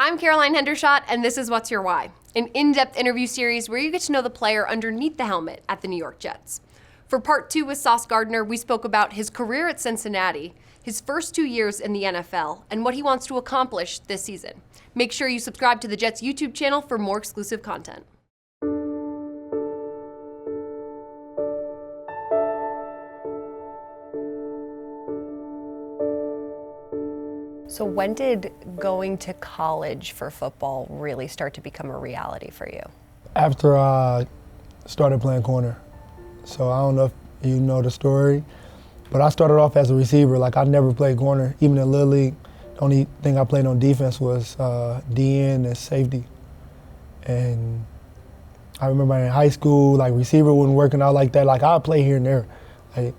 I'm Caroline Hendershot, and this is What's Your Why, an in-depth interview series where you get to know the player underneath the helmet at the New York Jets. For part 2 with Sauce Gardner, we spoke about his career at Cincinnati, his first 2 years in the NFL, and what he wants to accomplish this season. Make sure you subscribe to the Jets YouTube channel for more exclusive content. So when did going to college for football really start to become a reality for you? After I started playing corner. So I don't know if you know the story, but I started off as a receiver. Like, I never played corner. Even in Little League, the only thing I played on defense was DN and safety. And I remember in high school, like, receiver wasn't working out like that. Like, I'd play here and there, like,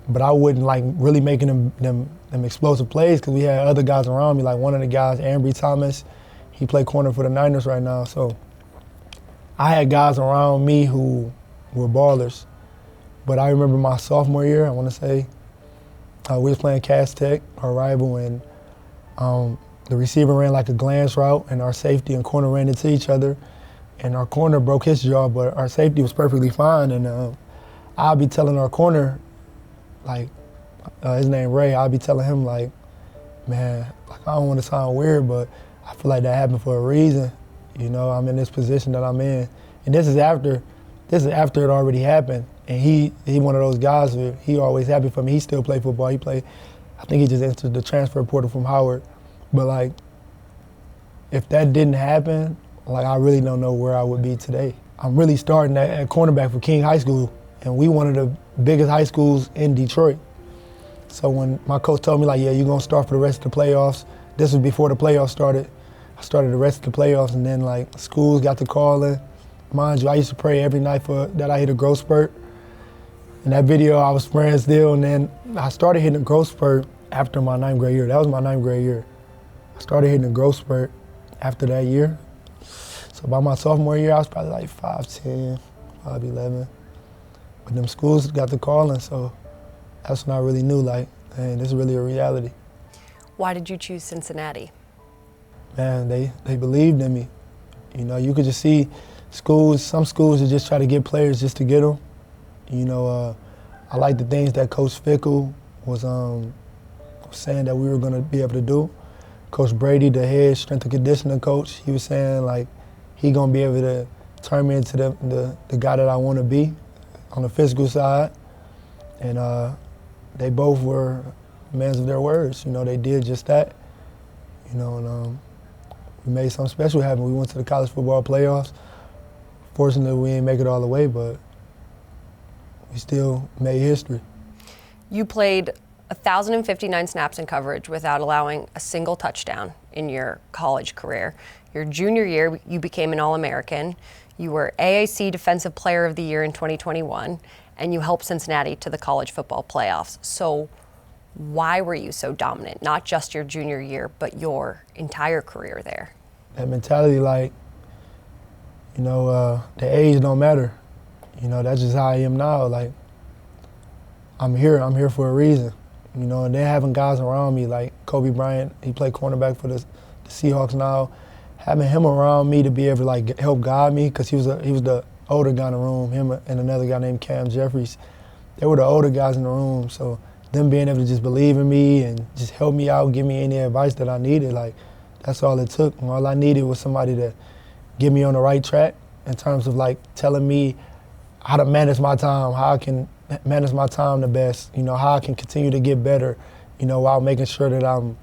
but I wouldn't like really making them explosive plays because we had other guys around me. Like, one of the guys, Ambry Thomas, he played corner for the Niners right now. So I had guys around me who were ballers. But I remember my sophomore year, I want to say, we was playing Cass Tech, our rival, and the receiver ran like a glance route, and our safety and corner ran into each other, and our corner broke his jaw, but our safety was perfectly fine. And I'll be telling our corner, like, his name Ray, I'll be telling him, like, man, like, I don't want to sound weird, but I feel like that happened for a reason. You know, I'm in this position that I'm in. And this is after it already happened. And he one of those guys where he always happy for me. He still play football. I think he just entered the transfer portal from Howard. But, like, if that didn't happen, like, I really don't know where I would be today. I'm really starting at cornerback for King High School, and we one of the biggest high schools in Detroit. So when my coach told me, like, yeah, you're going to start for the rest of the playoffs, this was before the playoffs started. I started the rest of the playoffs, and then, like, schools got to calling. Mind you, I used to pray every night that I hit a growth spurt. In that video, I was praying still, and then I started hitting a growth spurt after my 9th grade year. That was my 9th grade year. I started hitting a growth spurt after that year. So by my sophomore year, I was probably like 5'10", 5'11". But them schools got to calling, so that's when I really knew, like, man, this is really a reality. Why did you choose Cincinnati? Man, they believed in me. You know, you could just see some schools that just try to get players just to get them. You know, I like the things that Coach Fickle was saying that we were going to be able to do. Coach Brady, the head strength and conditioning coach, he was saying, like, he going to be able to turn me into the guy that I want to be on the physical side. And they both were men of their words. You know, they did just that. You know, and we made something special happen. We went to the college football playoffs. Fortunately, we didn't make it all the way, but we still made history. You played 1,059 snaps in coverage without allowing a single touchdown in your college career. Your junior year, you became an All-American. You were AAC Defensive Player of the Year in 2021, and you helped Cincinnati to the college football playoffs. So why were you so dominant? Not just your junior year, but your entire career there. That mentality, like, you know, the age don't matter. You know, that's just how I am now. Like, I'm here for a reason. You know, and then having guys around me, like Kobe Bryant, he played cornerback for the Seahawks now. Having him around me to be able to, like, help guide me, because he was the older guy in the room, him and another guy named Cam Jeffries. They were the older guys in the room, so them being able to just believe in me and just help me out, give me any advice that I needed, like, that's all it took. And all I needed was somebody to get me on the right track in terms of, like, telling me how to manage my time, how I can manage my time the best, you know, how I can continue to get better, you know, while making sure that I'm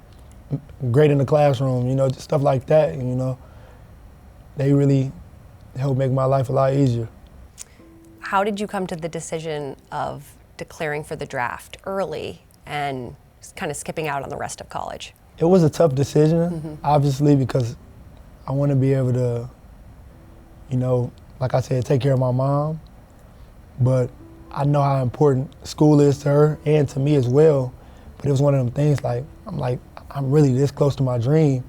great in the classroom, you know, just stuff like that, you know. They really helped make my life a lot easier. How did you come to the decision of declaring for the draft early and kind of skipping out on the rest of college? It was a tough decision, obviously, because I want to be able to, you know, like I said, take care of my mom. But I know how important school is to her and to me as well. But it was one of them things, like, I'm really this close to my dream,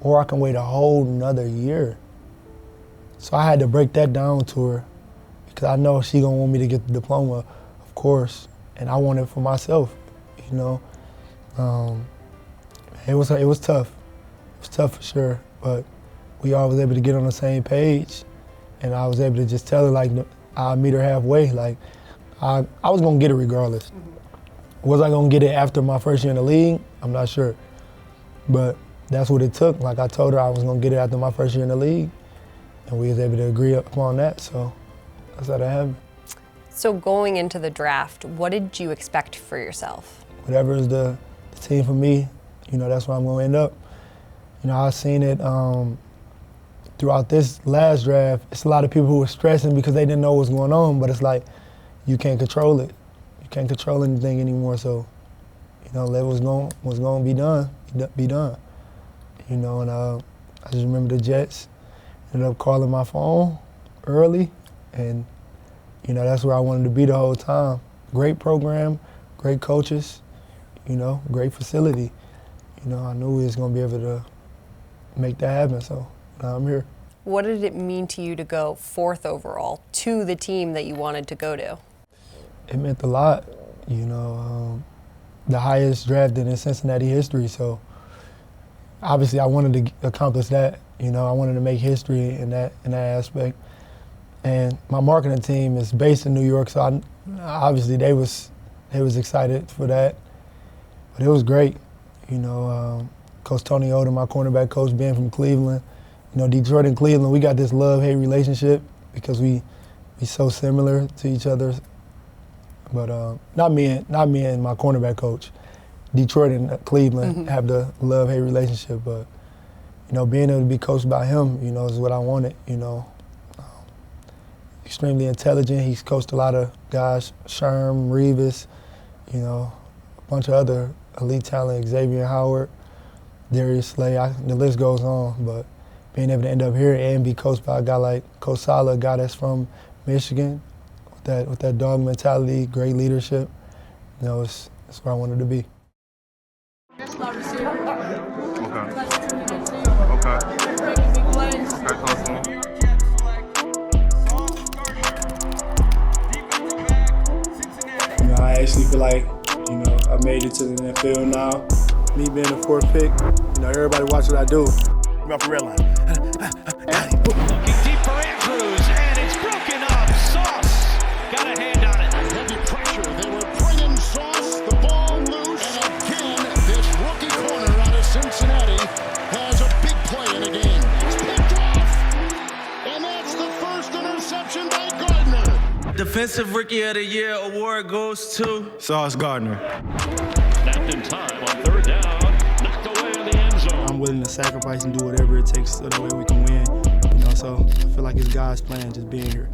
or I can wait a whole another year. So I had to break that down to her, because I know she gonna want me to get the diploma, of course, and I want it for myself, you know. It was tough. was tough for sure, but we all was able to get on the same page, and I was able to just tell her, like, I'll meet her halfway. Like, I was gonna get it regardless. Was I gonna get it after my first year in the league? I'm not sure, but that's what it took. Like, I told her I was gonna get it after my first year in the league, and we was able to agree upon that, so that's how that happened. So going into the draft, what did you expect for yourself? Whatever is the team for me, you know, that's where I'm gonna end up. You know, I've seen it throughout this last draft. It's a lot of people who were stressing because they didn't know what was going on, but it's like, you can't control it. You can't control anything anymore, so, you know, let what's going to be done. You know, and I just remember the Jets ended up calling my phone early, and, you know, that's where I wanted to be the whole time. Great program, great coaches, you know, great facility. You know, I knew we was going to be able to make that happen, so now I'm here. What did it mean to you to go 4th overall to the team that you wanted to go to? It meant a lot, you know, the highest drafted in Cincinnati history, so obviously I wanted to accomplish that. You know, I wanted to make history in that aspect. And my marketing team is based in New York, so obviously they was excited for that. But it was great, you know. Coach Tony Youre, my cornerback coach, being from Cleveland. You know, Detroit and Cleveland, we got this love-hate relationship because we so similar to each other. But not me and my cornerback coach. Detroit and Cleveland have the love-hate relationship, but, you know, being able to be coached by him, you know, is what I wanted, you know. Extremely intelligent. He's coached a lot of guys, Sherm, Revis, you know, a bunch of other elite talent, Xavier Howard, Darius Slay, the list goes on, but being able to end up here and be coached by a guy like Coach Sala, a guy that's from Michigan, with that dog mentality, great leadership, you know, it's where I wanted to be. You know, I actually feel like, you know, I made it to the NFL now. Me being the 4th pick, you know, everybody watch what I do. I'm off the red line. Looking deep for Andrews, and it's broken up. Sauce got a hand on it. Heavy pressure. They were bringing Sauce the ball loose. And again, this rookie corner out of Cincinnati has a big play in the game. It's picked off, and that's the first interception by Gardner. Defensive Rookie of the Year award goes to Sauce Gardner. Snapped in time on 3rd down. Knocked away in the end zone. I'm willing to sacrifice and do whatever it takes so that way we can win. You know, so I feel like it's God's plan just being here.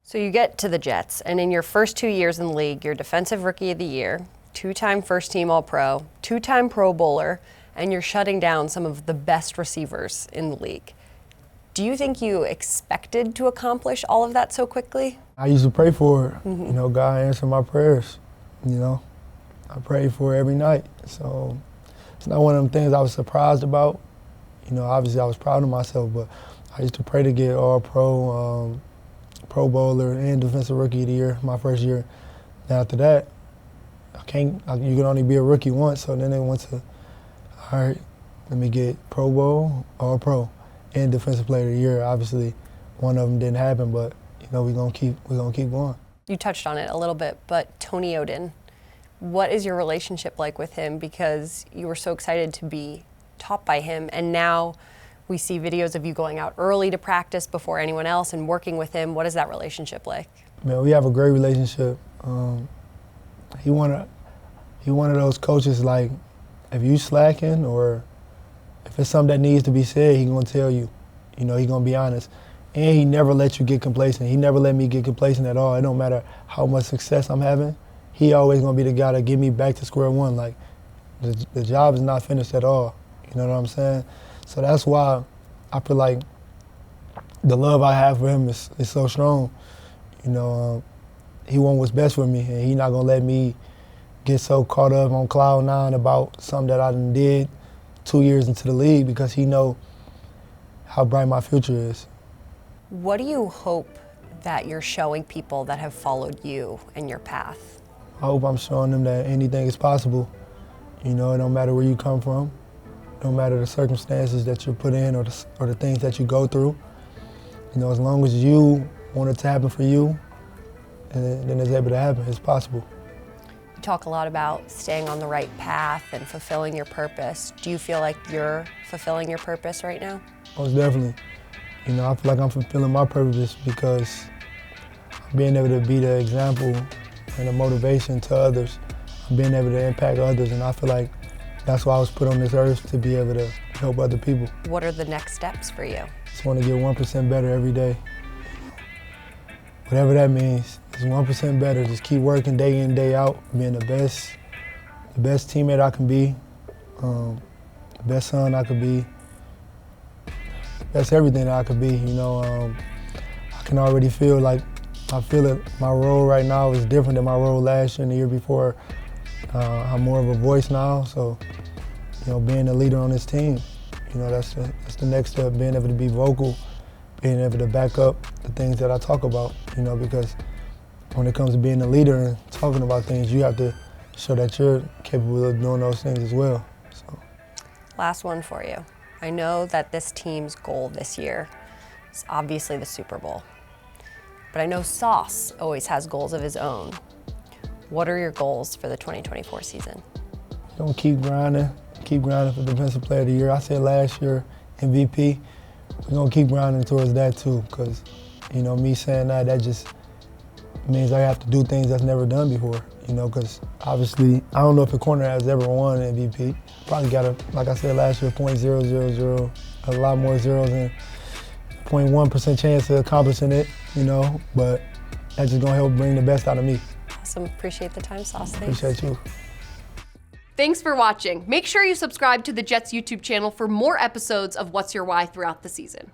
So you get to the Jets, and in your first 2 years in the league, you're Defensive Rookie of the Year, 2-time first-team All-Pro, 2-time Pro Bowler, and you're shutting down some of the best receivers in the league. Do you think you expected to accomplish all of that so quickly? I used to pray for it. You know, God answered my prayers. You know, I prayed for it every night. So it's not one of them things I was surprised about. You know, obviously I was proud of myself, but I used to pray to get All-Pro, Pro Bowler, and Defensive Rookie of the Year my first year. And after that, you can only be a rookie once, so then they went to, all right, let me get Pro Bowl, All-Pro, and Defensive Player of the Year. Obviously, one of them didn't happen, but, you know, we're gonna keep going. You touched on it a little bit, but Tony Youre, what is your relationship like with him? Because you were so excited to be taught by him, and now we see videos of you going out early to practice before anyone else and working with him. What is that relationship like? Man, we have a great relationship. He one of those coaches, like, if you slacking or if it's something that needs to be said, he gonna tell you. You know, he gonna be honest. And he never let you get complacent. He never let me get complacent at all. It don't matter how much success I'm having. He always gonna be the guy to get me back to square one. Like, the job is not finished at all. You know what I'm saying? So that's why I feel like the love I have for him is so strong. You know, he wants what's best for me, and he not gonna let me get so caught up on cloud nine about something that I done did 2 years into the league, because he know how bright my future is. What do you hope that you're showing people that have followed you and your path? I hope I'm showing them that anything is possible. You know, it don't matter where you come from, no matter the circumstances that you're put in or the things that you go through. You know, as long as you want it to happen for you, and then it's able to happen, it's possible. You talk a lot about staying on the right path and fulfilling your purpose. Do you feel like you're fulfilling your purpose right now? Most definitely. You know, I feel like I'm fulfilling my purpose because I'm being able to be the example and a motivation to others. I'm being able to impact others, and I feel like that's why I was put on this earth, to be able to help other people. What are the next steps for you? Just want to get 1% better every day. Whatever that means, just 1% better. Just keep working day in, day out, being the best teammate I can be, the best son I could be, best everything that I could be. You know, I can already feel like, I feel it. My role right now is different than my role last year and the year before. I'm more of a voice now, so, you know, being a leader on this team, you know, that's the next step, being able to be vocal, being able to back up the things that I talk about, you know, because when it comes to being a leader and talking about things, you have to show that you're capable of doing those things as well. So. Last one for you. I know that this team's goal this year is obviously the Super Bowl, but I know Sauce always has goals of his own. What are your goals for the 2024 season? We're gonna keep grinding for Defensive Player of the Year. I said last year MVP. We're gonna keep grinding towards that too, because, you know, me saying that just means I have to do things that's never done before, you know, because obviously I don't know if a corner has ever won an MVP. Probably got a, like I said last year, .000, a lot more zeros and 0.1% chance of accomplishing it, you know, but that's just gonna help bring the best out of me. Awesome, appreciate the time, Sauce. Thanks. Appreciate you. Thanks for watching. Make sure you subscribe to the Jets YouTube channel for more episodes of What's Your Why throughout the season.